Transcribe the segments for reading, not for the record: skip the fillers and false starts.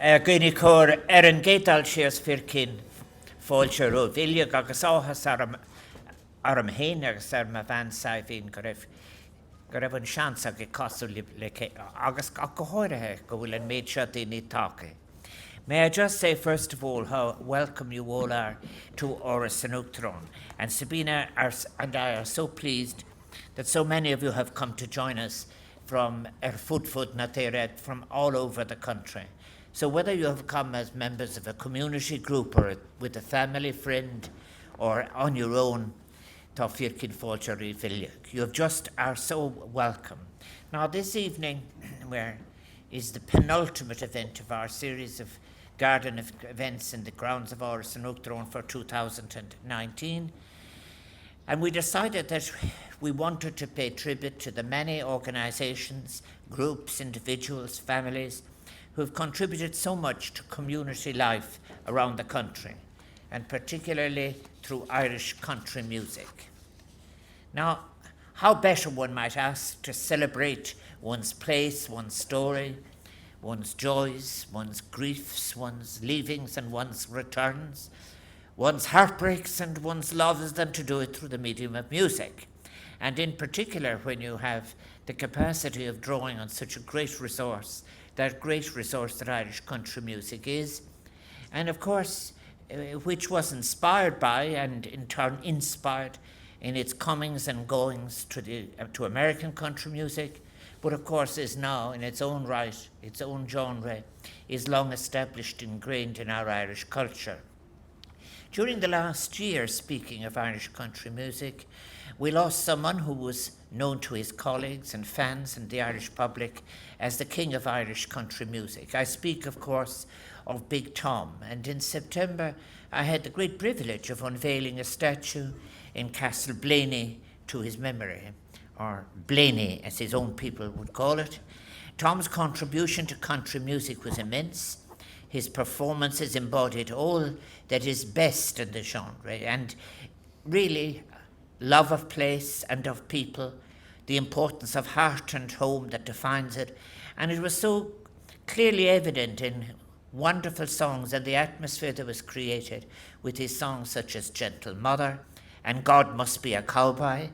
Gine cór an gédal sias fircin fáilte ro bhile agus áthas ar héine agus ar ma bhain saibhín go raibh an seans a go cosú agus go háirithe go bhfuil an méid seo daoine táca. May I just say, first of all, how welcome you all are to Áras and Uachtaráin. And Sabina and I are so pleased that so many of you have come to join us from Tíre, from all over the country. So whether you have come as members of a community group or with a family friend or on your own, you are so welcome. Now this evening is the penultimate event of our series of garden of events in the grounds of Áras and Uachtaráin for 2019. And we decided that we wanted to pay tribute to the many organisations, groups, individuals, families who have contributed so much to community life around the country, and particularly through Irish country music. Now, how better, one might ask, to celebrate one's place, one's story, one's joys, one's griefs, one's leavings and one's returns, one's heartbreaks and one's loves than to do it through the medium of music. And in particular, when you have the capacity of drawing on such a great resource that Irish country music is, and of course, which was inspired by and in turn inspired in its comings and goings to American country music, but of course is now in its own right, its own genre, is long established, ingrained in our Irish culture. During the last year, speaking of Irish country music, we lost someone who was known to his colleagues and fans and the Irish public as the king of Irish country music. I speak, of course, of Big Tom, and in September I had the great privilege of unveiling a statue in Castle Blaney to his memory, or Blaney as his own people would call it. Tom's contribution to country music was immense. His performances embodied all that is best in the genre, and really love of place and of people, the importance of heart and home that defines it, and it was so clearly evident in wonderful songs and the atmosphere that was created with his songs such as Gentle Mother and God Must Be a Cowboy,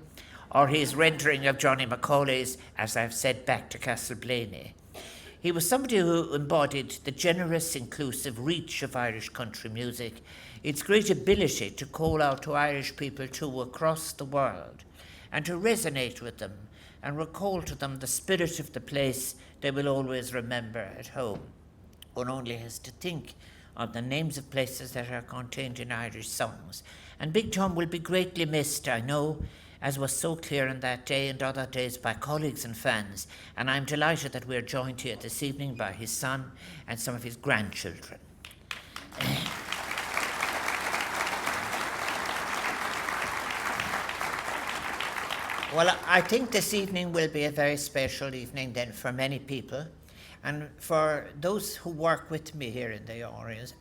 or his rendering of Johnny Macaulay's As I've Said Back to Castle Blaney. He was somebody who embodied the generous, inclusive reach of Irish country music, its great ability to call out to Irish people too across the world and to resonate with them and recall to them the spirit of the place they will always remember at home. One only has to think of the names of places that are contained in Irish songs. And Big Tom will be greatly missed, I know, as was so clear on that day and other days by colleagues and fans, and I'm delighted that we're joined here this evening by his son and some of his grandchildren. Well, I think this evening will be a very special evening then for many people, and for those who work with me here in the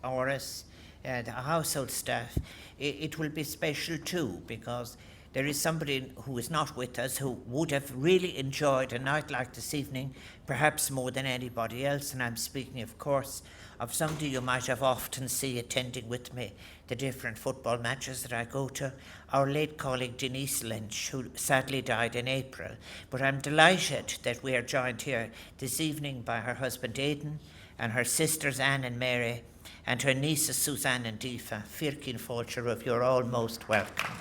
Áras, the household staff, it will be special too, because there is somebody who is not with us who would have really enjoyed a night like this evening, perhaps more than anybody else, and I'm speaking, of course, of somebody you might have often see attending with me the different football matches that I go to, our late colleague Denise Lynch, who sadly died in April. But I'm delighted that we are joined here this evening by her husband Aidan and her sisters Anne and Mary and her nieces Suzanne and Aoife. Firkin Fáilte, you're all most welcome.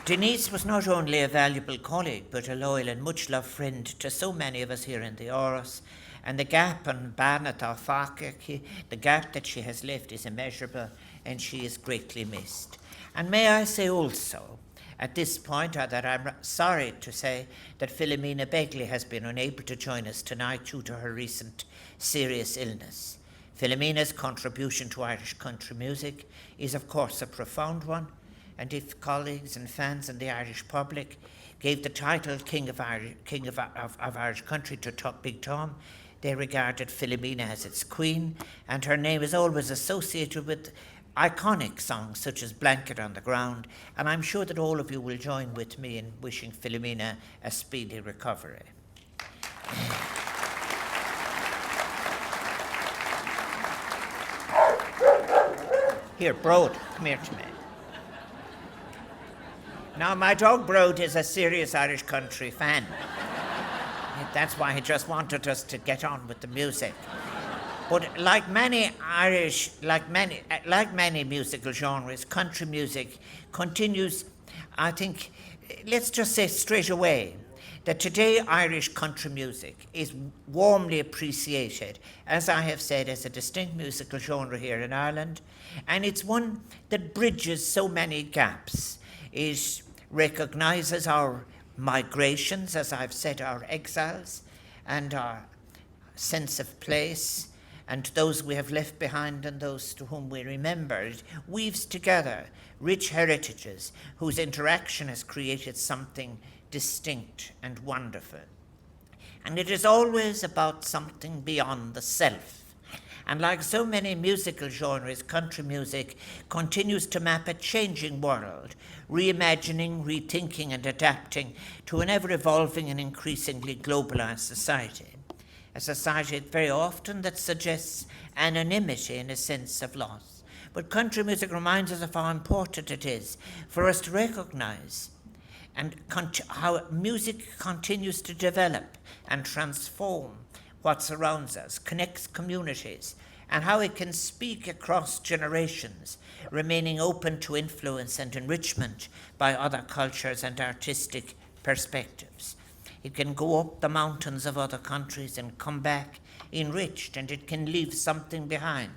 Denise was not only a valuable colleague, but a loyal and much-loved friend to so many of us here in the Áras, and the gap and the gap that she has left is immeasurable, and she is greatly missed. And may I say also, at this point, that I'm sorry to say that Philomena Begley has been unable to join us tonight due to her recent serious illness. Philomena's contribution to Irish country music is, of course, a profound one, and if colleagues and fans and the Irish public gave the title King of Irish Country to Big Tom, they regarded Philomena as its queen, and her name is always associated with iconic songs such as Blanket on the Ground, and I'm sure that all of you will join with me in wishing Philomena a speedy recovery. Here, Broad, come here to me. Now, my dog Broad is a serious Irish country fan. That's why he just wanted us to get on with the music. But like many musical genres, country music continues, I think, let's just say straight away, that today Irish country music is warmly appreciated, as I have said, as a distinct musical genre here in Ireland, and it's one that bridges so many gaps. It recognises our migrations, as I've said, our exiles, and our sense of place, and those we have left behind and those to whom we remember. It weaves together rich heritages whose interaction has created something distinct and wonderful. And it is always about something beyond the self. And like so many musical genres, country music continues to map a changing world, reimagining, rethinking, and adapting to an ever-evolving and increasingly globalized society. A society very often that suggests anonymity and a sense of loss. But country music reminds us of how important it is for us to recognize and how music continues to develop and transform what surrounds us, connects communities, and how it can speak across generations, remaining open to influence and enrichment by other cultures and artistic perspectives. It can go up the mountains of other countries and come back enriched, and it can leave something behind.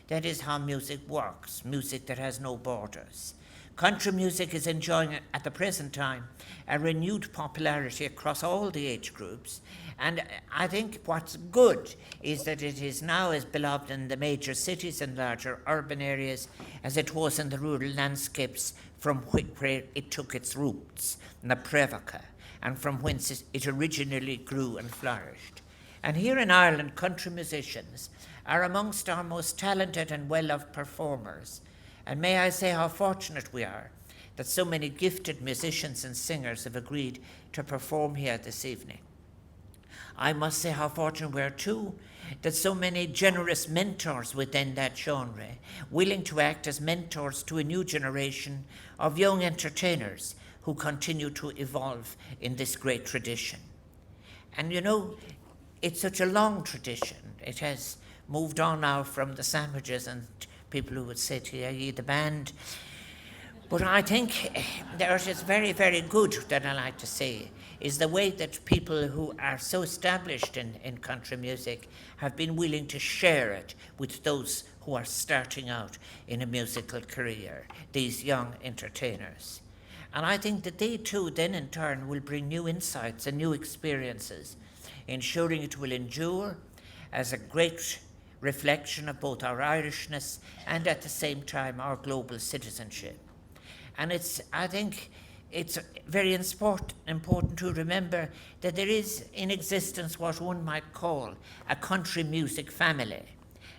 That is how music works, music that has no borders. Country music is enjoying, at the present time, a renewed popularity across all the age groups. And I think what's good is that it is now as beloved in the major cities and larger urban areas as it was in the rural landscapes from where it took its roots, in the Prevaca, and from whence it originally grew and flourished. And here in Ireland, country musicians are amongst our most talented and well-loved performers. And may I say how fortunate we are that so many gifted musicians and singers have agreed to perform here this evening. I must say how fortunate we are too that so many generous mentors within that genre, willing to act as mentors to a new generation of young entertainers who continue to evolve in this great tradition. And you know, it's such a long tradition. It has moved on now from the sandwiches and people who would say to you, the band. But I think what is very, very good that I like to say is the way that people who are so established in country music have been willing to share it with those who are starting out in a musical career, these young entertainers. And I think that they too then in turn will bring new insights and new experiences, ensuring it will endure as a great reflection of both our Irishness and at the same time our global citizenship. And I think it's very important to remember that there is in existence what one might call a country music family.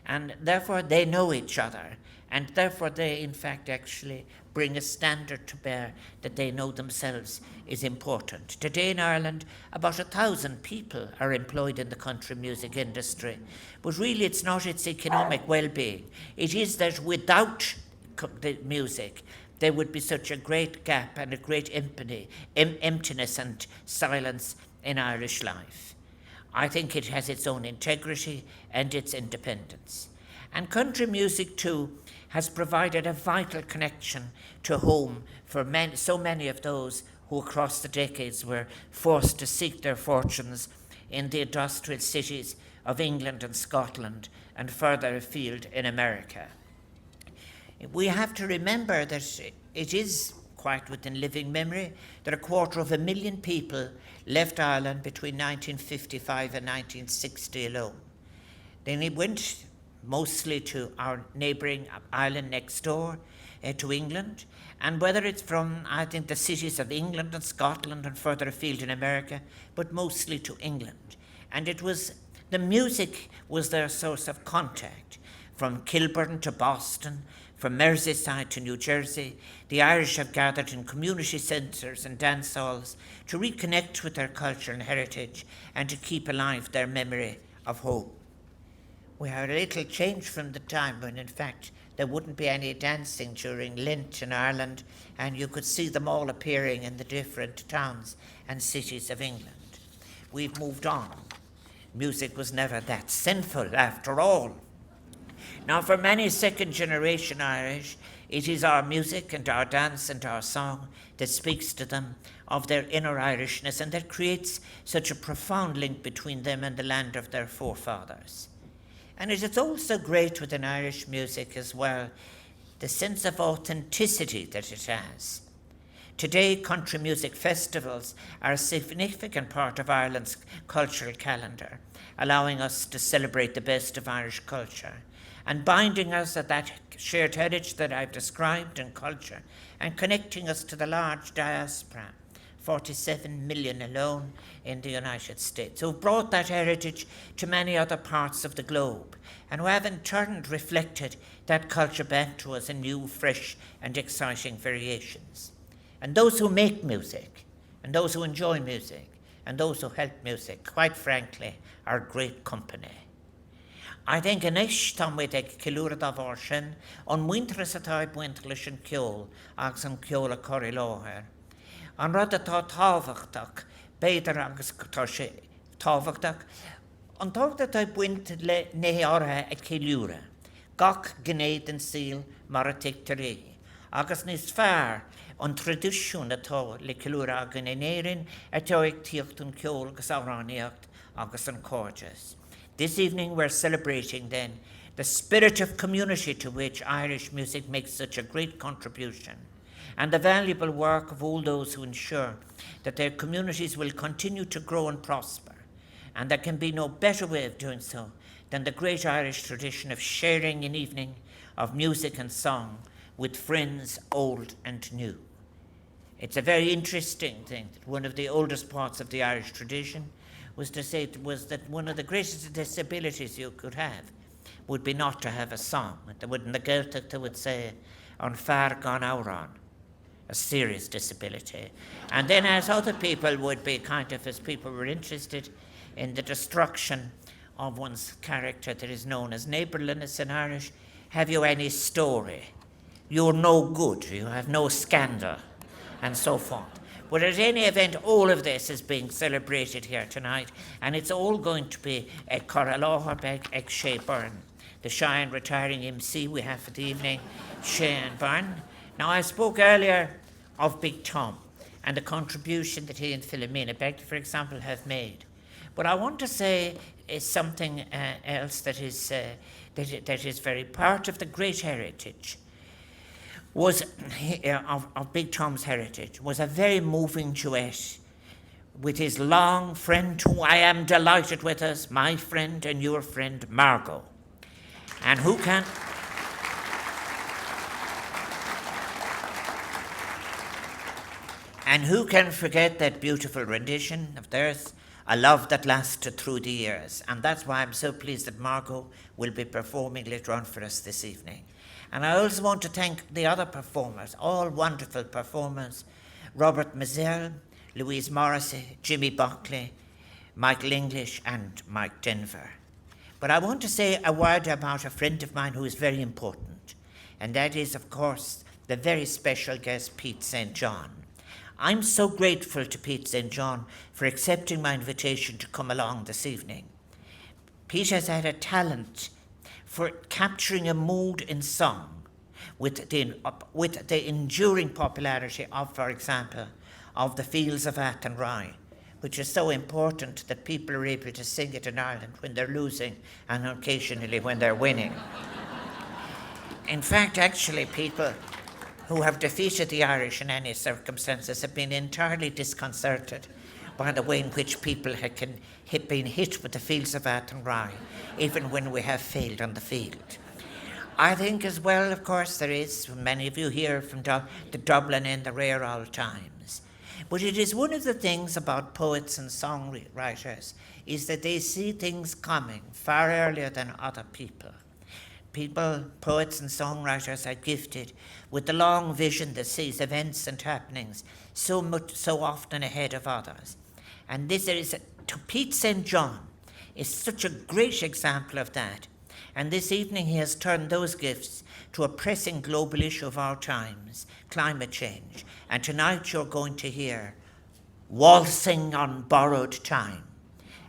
And therefore they know each other. And therefore they in fact actually bring a standard to bear that they know themselves is important. Today in Ireland, about 1,000 people are employed in the country music industry. But really it's not its economic well-being. It is that without the music, there would be such a great gap and a great emptiness and silence in Irish life. I think it has its own integrity and its independence. And country music, too, has provided a vital connection to home for so many of those who across the decades were forced to seek their fortunes in the industrial cities of England and Scotland and further afield in America. We have to remember that it is quite within living memory that 250,000 people left Ireland between 1955 and 1960 alone. Then it went mostly to our neighbouring island next door, to England, and whether it's from, I think, the cities of England and Scotland and further afield in America, but mostly to England. And the music was their source of contact. From Kilburn to Boston, from Merseyside to New Jersey, the Irish have gathered in community centres and dance halls to reconnect with their culture and heritage and to keep alive their memory of home. We are a little changed from the time when, in fact, there wouldn't be any dancing during Lent in Ireland, and you could see them all appearing in the different towns and cities of England. We've moved on. Music was never that sinful, after all. Now, for many second-generation Irish, it is our music and our dance and our song that speaks to them of their inner Irishness and that creates such a profound link between them and the land of their forefathers. And it is also great within Irish music as well, the sense of authenticity that it has. Today, country music festivals are a significant part of Ireland's cultural calendar, allowing us to celebrate the best of Irish culture and binding us at that shared heritage that I've described in culture and connecting us to the large diaspora, 47 million alone in the United States, who've brought that heritage to many other parts of the globe and who have in turn reflected that culture back to us in new, fresh and exciting variations. And those who make music, and those who enjoy music, and those who help music, quite frankly, are great company. I think inis tá muid ag cilúra dá bhar sin, an Muintir is atá buint leis an ceol, agus an ceol a choirí láthir. An rud atá tábhachtach, beidir agus tá sé tábhachtach, an tábhacht atá buint le né ortha ag cilúra, gach gnéad an síl mar a tictar agus níos fearr an tradiisiún atá le cilúra agan in éireann atá ag tíocht an ceol agus áráníocht agus an córdas. This evening we're celebrating then the spirit of community to which Irish music makes such a great contribution and the valuable work of all those who ensure that their communities will continue to grow and prosper. And there can be no better way of doing so than the great Irish tradition of sharing an evening of music and song with friends old and new. It's a very interesting thing that one of the oldest parts of the Irish tradition was that one of the greatest disabilities you could have would be not to have a song. In the Gaelic they would say, an fear gan áran, a serious disability. And then as other people would be as people were interested in the destruction of one's character that is known as neighbourliness in Irish, have you any story? You're no good, you have no scandal, and so forth. But at any event, all of this is being celebrated here tonight, and it's all going to be a Corralóha Beg Eg Shea Byrne, the shy and retiring MC we have for the evening, Shea and Byrne. Now, I spoke earlier of Big Tom and the contribution that he and Philomena Beg, for example, have made. But I want to say something else that is very part of the great heritage of Big Tom's heritage, was a very moving duet with his long friend, who I am delighted with us, my friend and your friend, Margot. And who can forget that beautiful rendition of theirs, A Love That Lasted Through the Years. And that's why I'm so pleased that Margot will be performing later on for us this evening. And I also want to thank the other performers, all wonderful performers, Robert Mazel, Louise Morrissey, Jimmy Buckley, Michael English, and Mike Denver. But I want to say a word about a friend of mine who is very important, and that is, of course, the very special guest, Pete St. John. I'm so grateful to Pete St. John for accepting my invitation to come along this evening. Pete has had a talent for capturing a mood in song with the enduring popularity of, for example, of the Fields of Athenry, which is so important that people are able to sing it in Ireland when they're losing and occasionally when they're winning. In fact, actually, people who have defeated the Irish in any circumstances have been entirely disconcerted by the way in which people have been hit with the Fields of Athenry, even when we have failed on the field. I think as well, of course, there is, many of you here from the Dublin in the rare old times. But it is one of the things about poets and songwriters is that they see things coming far earlier than other people. people, poets and songwriters are gifted with the long vision that sees events and happenings so often ahead of others. And this is, to Pete St. John, is such a great example of that. And this evening he has turned those gifts to a pressing global issue of our times, climate change. And tonight you're going to hear Waltzing on Borrowed Time.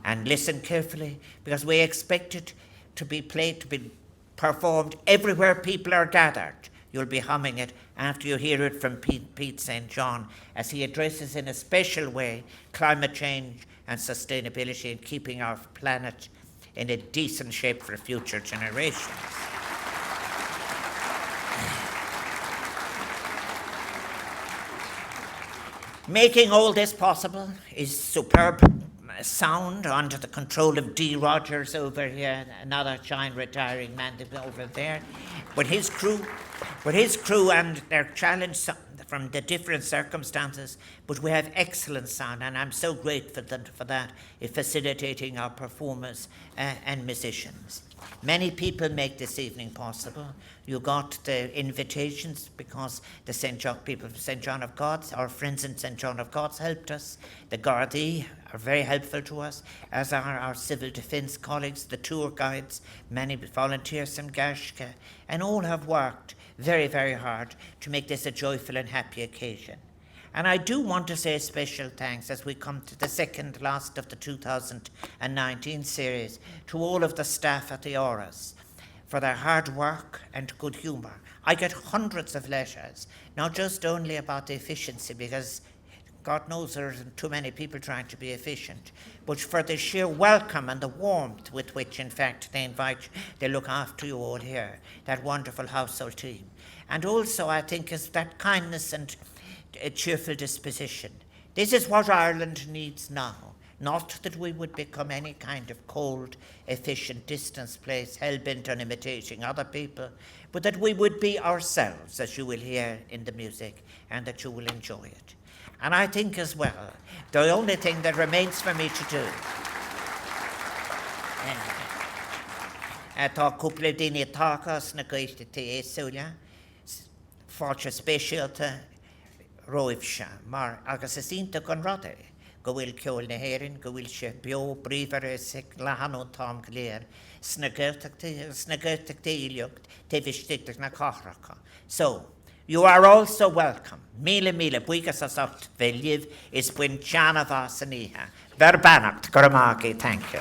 And listen carefully, because we expect it to be played, to be performed everywhere people are gathered. You'll be humming it after you hear it from Pete St. John as he addresses in a special way climate change and sustainability and keeping our planet in a decent shape for future generations. Making all this possible is superb sound under the control of D. Rogers over here, another giant retiring man over there. But his crew and their challenge from the different circumstances, but we have excellent sound, and I'm so grateful for that in facilitating our performers and musicians. Many people make this evening possible. You got the invitations because the people of St. John of God's, our friends in St. John of God's, helped us. The Gardaí are very helpful to us, as are our civil defence colleagues, the tour guides, many volunteers from Gashka, and all have worked very, very hard to make this a joyful and happy occasion. And I do want to say a special thanks as we come to the second last of the 2019 series to all of the staff at the Áras for their hard work and good humour. I get hundreds of letters, not just only about the efficiency, because God knows there aren't too many people trying to be efficient, but for the sheer welcome and the warmth with which, in fact, they look after you all here, that wonderful household team. And also, I think, is that kindness and a cheerful disposition. This is what Ireland needs now. Not that we would become any kind of cold, efficient, distance place, hell-bent on imitating other people, but that we would be ourselves, as you will hear in the music, and that you will enjoy it. And I think as well, the only thing that remains for me to do, tá cúpla daoine táchas na gaiste té éasúla, fáilte spéisialta roimhse, mar agus is ionta chun rada, go bhfuil ceol na hÉireann, go bhfuil sé beo bríomhar is lehanú tám go léir, sna gairteach déileocht, tevistigteach na cáthracha. So, you are also welcome. Míle buíochas as ocht bheith libh is buin teanna bhas an ihe. Ver bannacht, gur amagi, thank you.